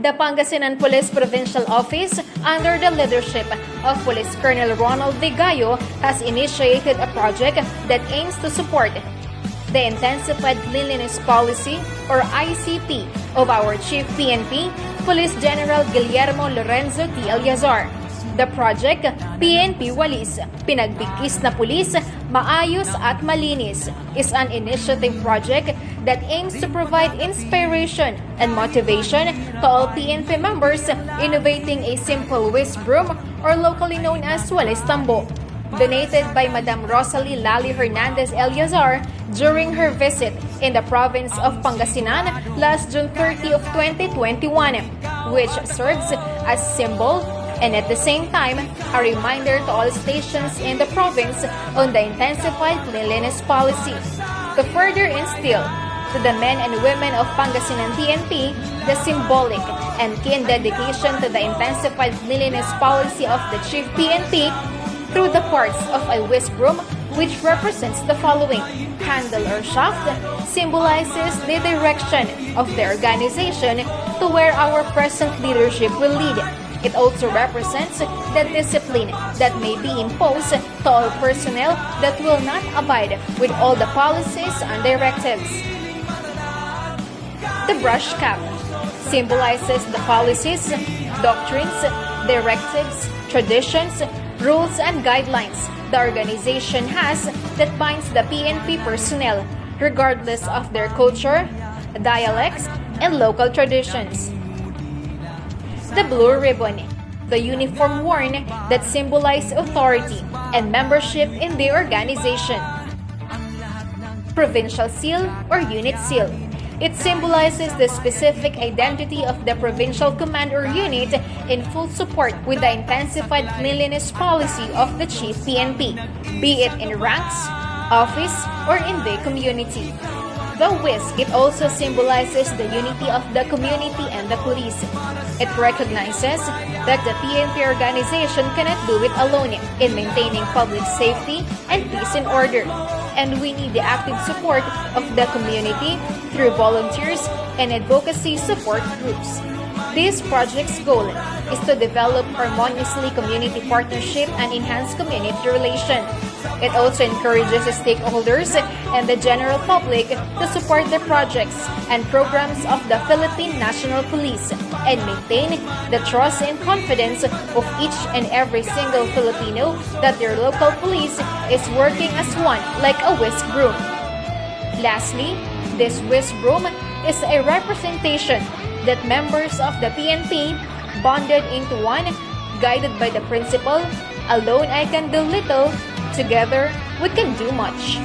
The Pangasinan Police Provincial Office, under the leadership of Police Colonel Ronald De Gallo, has initiated a project that aims to support the Intensified Cleanliness Policy, or ICP, of our Chief P.N.P, Police General Guillermo Lorenzo T. Eliazar. The project, P.N.P Walis, Pinagbigkis na Pulis, Maayos at Malinis, is an initiative project that aims to provide inspiration and motivation to all PNP members innovating a simple whisk broom, or locally known as Walis Tambo. Donated by Madam Rosalie Lali Hernandez Eliazar during her visit in the province of Pangasinan last June 30 of 2021, which serves as symbol and at the same time a reminder to all stations in the province on the intensified cleanliness policy. To further instill to the men and women of Pangasinan PNP the symbolic and keen dedication to the intensified cleanliness policy of the Chief PNP through the parts of a whisk broom, which represents the following: handle or shaft symbolizes the direction of the organization to where our present leadership will lead. It also represents the discipline that may be imposed to all personnel that will not abide with all the policies and directives. The brush cap symbolizes the policies, doctrines, directives, traditions, rules, and guidelines the organization has that binds the PNP personnel, regardless of their culture, dialects, and local traditions. The blue ribbon, the uniform worn that symbolizes authority and membership in the organization. Provincial seal or unit seal. It symbolizes the specific identity of the provincial command or unit in full support with the intensified cleanliness policy of the Chief PNP, be it in ranks, office, or in the community. The whisk, it also symbolizes the unity of the community and the police. It recognizes that the PNP organization cannot do it alone in maintaining public safety and peace and order, and we need the active support of the community through volunteers and advocacy support groups. This project's goal is to develop harmoniously community partnership and enhance community relations. It also encourages the stakeholders and the general public to support the projects and programs of the Philippine National Police and maintain the trust and confidence of each and every single Filipino that their local police is working as one like a whisk broom. Lastly, this whisk broom is a representation that members of the PNP bonded into one, guided by the principle, alone I can do little, together we can do much.